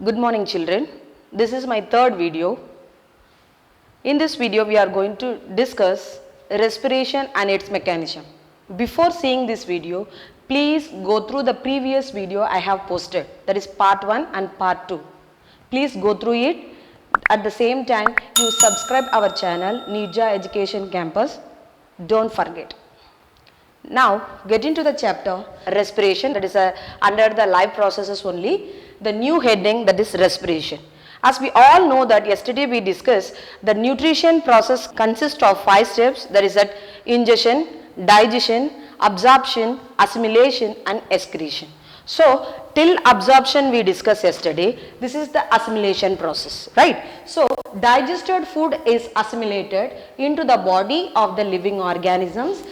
Good morning children. This is my third video. In this video we are going to discuss respiration and its mechanism. Before seeing this video, please go through the previous video I have posted, that is part 1 and part 2. Please go through it. At the same time you subscribe our channel Nirja Education Campus. Don't forget. Now get into the chapter respiration, that is under the life processes only. The new heading, that is respiration. As we all know that yesterday we discussed the nutrition process consists of 5 steps, that is that ingestion, digestion, absorption, assimilation and excretion. So till absorption we discussed yesterday, this is the assimilation process, right? So digested food is assimilated into the body of the living organisms.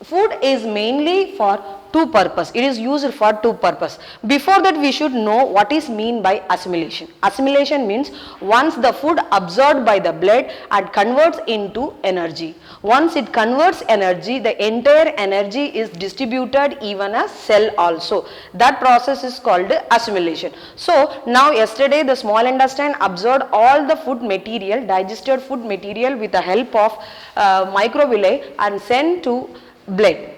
Food is mainly for two purpose. It is used for two purpose. Before that we should know what is mean by assimilation. Assimilation means once the food absorbed by the blood and converts into energy. Once it converts energy, the entire energy is distributed even as cell also. That process is called assimilation. So now yesterday the small intestine absorbed all the food material, digested food material with the help of microvilli and sent to blood.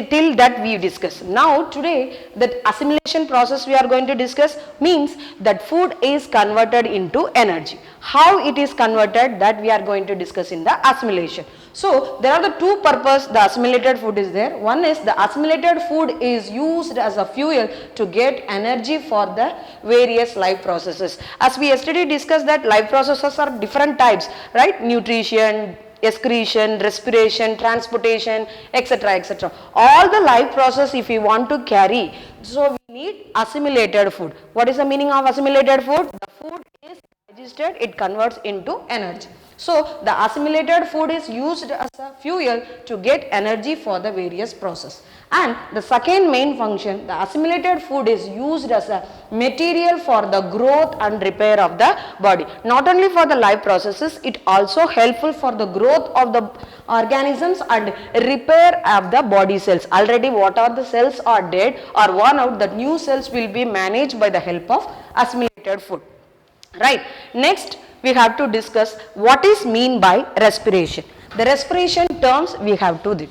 Till that we discuss. Now today that assimilation process we are going to discuss means that food is converted into energy. How it is converted, that we are going to discuss in the assimilation. So there are the two purpose the assimilated food is there. One is the assimilated food is used as a fuel to get energy for the various life processes. As we yesterday discussed that life processes are different types, right? Nutrition, excretion, respiration, transportation, etc., etc. All the life process if we want to carry, so we need assimilated food. What is the meaning of assimilated food? The food is digested, it converts into energy. So the assimilated food is used as a fuel to get energy for the various process. And the second main function, the assimilated food is used as a material for the growth and repair of the body. Not only for the life processes, it also helpful for the growth of the organisms and repair of the body cells. Already what are the cells are dead or worn out, the new cells will be managed by the help of assimilated food. Right. Next we have to discuss what is mean by respiration. The respiration terms we have to do.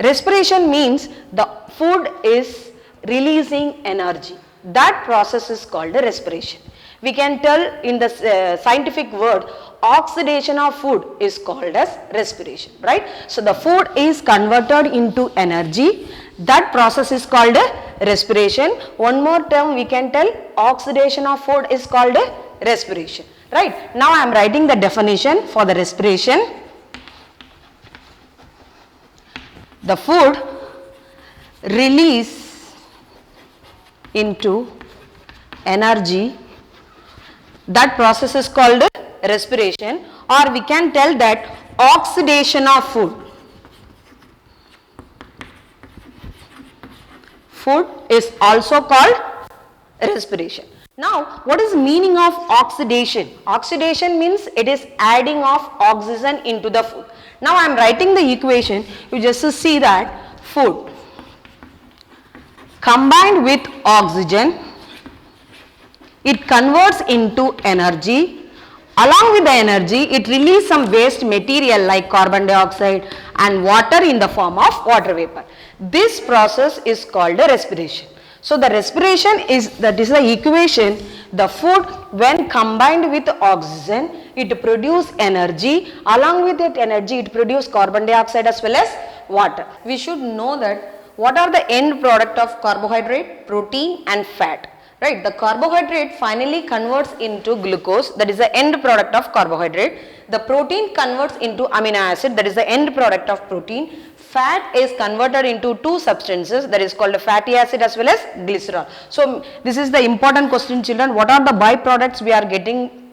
Respiration means the food is releasing energy. That process is called respiration. We can tell in the scientific word, oxidation of food is called as respiration, right? So the food is converted into energy. That process is called respiration. One more term we can tell, oxidation of food is called respiration, right? Now I am writing the definition for the respiration. The food release into energy, that process is called respiration, or we can tell that oxidation of food. Food is also called respiration. Now what is meaning of oxidation? Oxidation means it is adding of oxygen into the food. Now I am writing the equation. You just see that food combined with oxygen, it converts into energy. Along with the energy, it releases some waste material like carbon dioxide and water in the form of water vapor. This process is called respiration. So the respiration is, that is the equation, the food when combined with oxygen, it produces energy. Along with that energy, it produces carbon dioxide as well as water. We should know that what are the end product of carbohydrate? Protein and fat. Right, the carbohydrate finally converts into glucose, that is the end product of carbohydrate. The protein converts into amino acid, that is the end product of protein. Fat is converted into two substances, that is called fatty acid as well as glycerol. So this is the important question children, what are the byproducts we are getting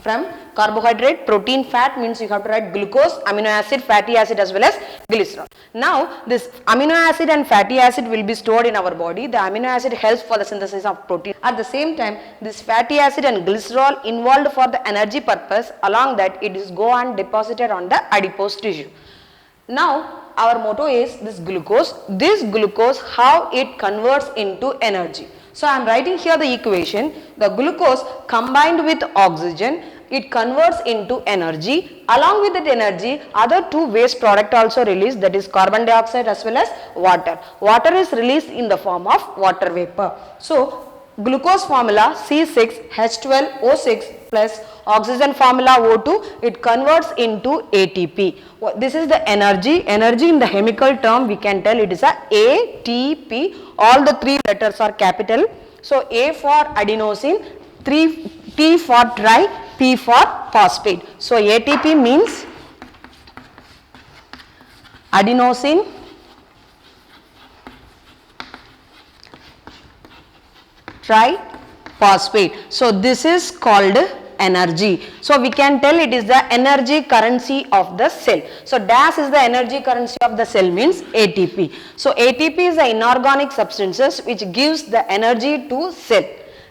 from carbohydrate? Protein, fat means you have to write glucose, amino acid, fatty acid as well as glycerol. Now this amino acid and fatty acid will be stored in our body. The amino acid helps for the synthesis of protein. At the same time this fatty acid and glycerol involved for the energy purpose, along that it is go and deposited on the adipose tissue. Now our motto is this glucose how it converts into energy. So I am writing here the equation. The glucose combined with oxygen, it converts into energy. Along with that energy, other two waste product also released, that is carbon dioxide as well as water. Water is released in the form of water vapor. So glucose formula C6H12O6 plus oxygen formula O2, it converts into ATP. This is the energy. Energy in the chemical term we can tell it is a ATP. All the three letters are capital. So A for adenosine, T for tri, P for phosphate. So ATP means adenosine triphosphate. So this is called energy. So we can tell it is the energy currency of the cell. So DAS is the energy currency of the cell means ATP. So ATP is the inorganic substances which gives the energy to cell.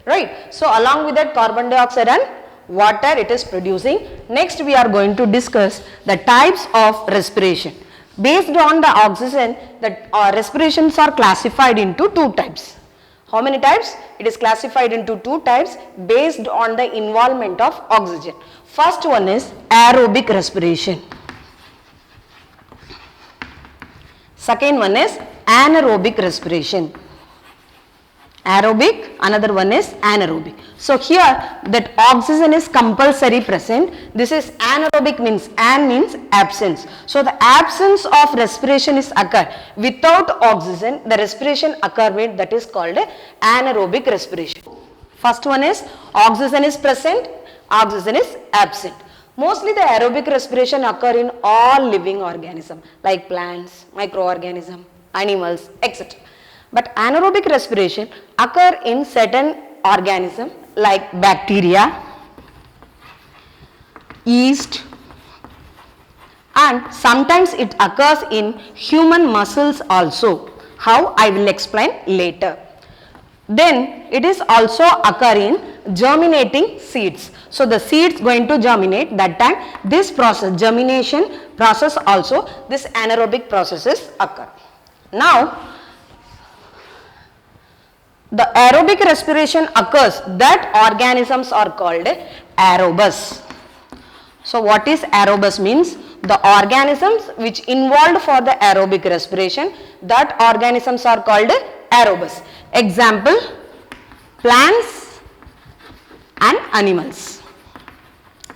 Right. So along with that carbon dioxide and water it is producing. Next we are going to discuss the types of respiration. Based on the oxygen, the respirations are classified into two types. How many types? It is classified into two types based on the involvement of oxygen. First one is aerobic respiration. Second one is anaerobic respiration. Aerobic, another one is anaerobic. So here that oxygen is compulsory present. This is anaerobic means an means absence. So the absence of respiration is occur. Without oxygen the respiration occur with, that is called anaerobic respiration. First one is oxygen is present, oxygen is absent. Mostly the aerobic respiration occur in all living organisms like plants, microorganisms, animals, etc. But anaerobic respiration occur in certain organisms like bacteria, yeast, and sometimes it occurs in human muscles also. How? I will explain later. Then it is also occur in germinating seeds. So the seeds going to germinate, that time this process, germination process also, this anaerobic processes occur. Now the aerobic respiration occurs, that organisms are called aerobus. So what is aerobus means? The organisms which involved for the aerobic respiration, that organisms are called aerobus. Example, plants and animals.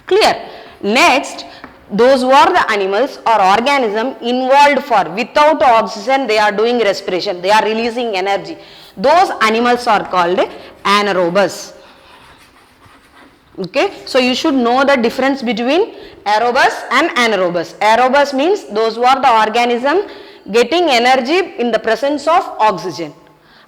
Clear? Next, those who are the animals or organism involved for, without oxygen they are doing respiration, they are releasing energy. Those animals are called anaerobus. Okay, so you should know the difference between aerobus and anaerobus. Aerobus means those who are the organism getting energy in the presence of oxygen,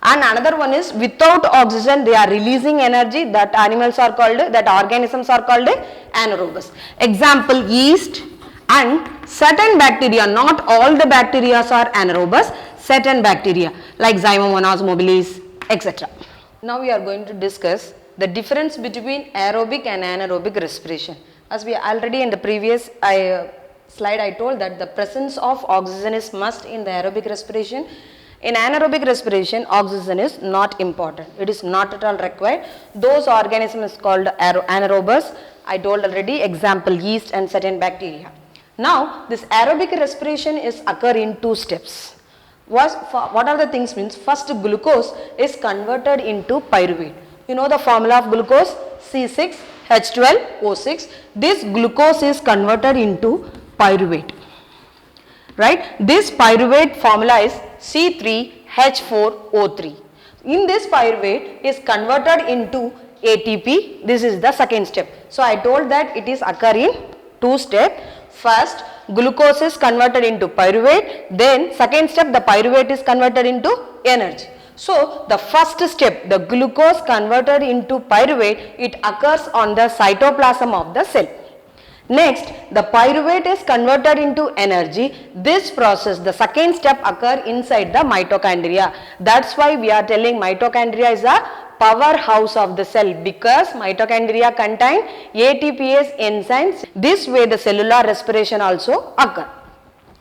and another one is without oxygen they are releasing energy, that animals are called, that organisms are called anaerobus. Example, yeast and certain bacteria, not all the bacteria are anaerobus, certain bacteria like Zymomonas mobilis, etc. Now we are going to discuss the difference between aerobic and anaerobic respiration. As we already in the previous slide I told that the presence of oxygen is must in the aerobic respiration. In anaerobic respiration oxygen is not important, it is not at all required. Those organisms is called anaerobus, I told already, example yeast and certain bacteria. Now this aerobic respiration is occur in two steps. What are the things means? First, glucose is converted into pyruvate. You know the formula of glucose, C6H12O6. This glucose is converted into pyruvate. Right? This pyruvate formula is C3H4O3. In this pyruvate is converted into ATP. This is the second step. So I told that it is occur in two steps. First, glucose is converted into pyruvate, then second step the pyruvate is converted into energy. So the first step, the glucose converted into pyruvate, it occurs on the cytoplasm of the cell. Next, the pyruvate is converted into energy. This process, the second step, occur inside the mitochondria. That's why we are telling mitochondria is a powerhouse of the cell, because mitochondria contain ATPase enzymes. This way the cellular respiration also occur.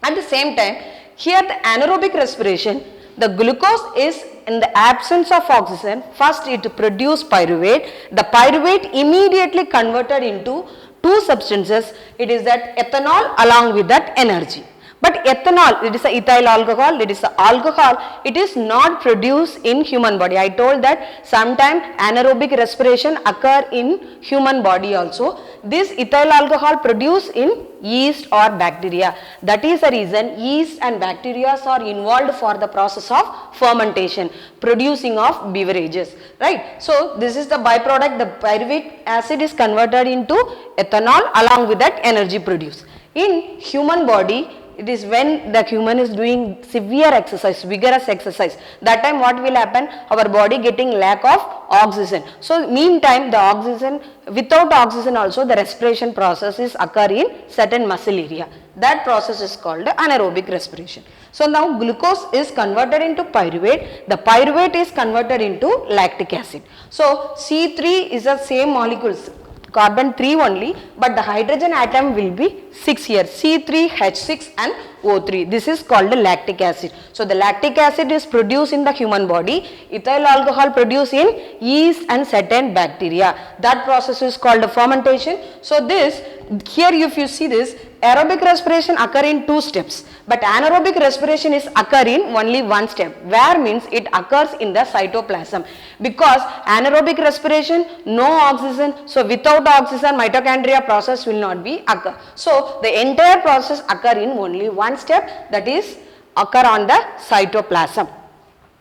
At the same time, here the anaerobic respiration, The glucose is in the absence of oxygen, first it produces pyruvate. The pyruvate immediately converted into two substances. It is that ethanol along with that energy. But ethanol, it is a ethyl alcohol, it is a alcohol, it is not produced in human body. I told that sometimes anaerobic respiration occur in human body also. This ethyl alcohol produced in yeast or bacteria. That is the reason yeast and bacteria are involved for the process of fermentation, producing of beverages, right. So this is the byproduct, the pyruvate acid is converted into ethanol along with that energy produced. In human body, it is when the human is doing severe exercise, vigorous exercise, that time what will happen? Our body getting lack of oxygen. So meantime the oxygen, without oxygen also the respiration process is occur in certain muscle area. That process is called anaerobic respiration. So now glucose is converted into pyruvate, the pyruvate is converted into lactic acid. So C3 is the same molecules, carbon 3 only, but the hydrogen atom will be 6 here, C3H6 and O3. This is called the lactic acid. So the lactic acid is produced in the human body, ethyl alcohol produced in yeast and certain bacteria. That process is called the fermentation. So this, here if you see this, aerobic respiration occur in two steps, but anaerobic respiration is occur in only one step, where means it occurs in the cytoplasm. Because anaerobic respiration, no oxygen, so without oxygen mitochondria process will not be occur. So the entire process occur in only one step, that is occur on the cytoplasm.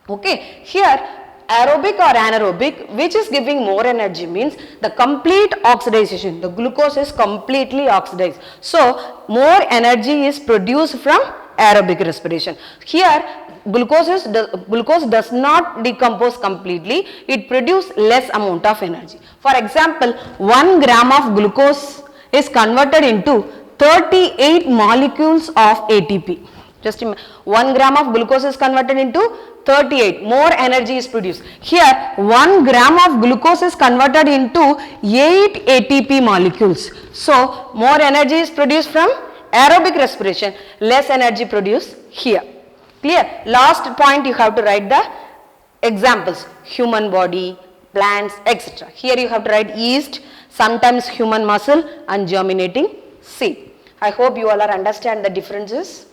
Okay, here aerobic or anaerobic, which is giving more energy, means the complete oxidation, the glucose is completely oxidized. So more energy is produced from aerobic respiration. Here glucose does not decompose completely, it produces less amount of energy. For example, 1 gram of glucose is converted into 38 molecules of ATP. Just 1 gram of glucose is converted into 38, more energy is produced. Here 1 gram of glucose is converted into 8 ATP molecules. So more energy is produced from aerobic respiration, less energy produced here. Clear? Last point you have to write the examples, human body, plants, etc. Here you have to write yeast, sometimes human muscle and germinating seed. I hope you all are understand the differences.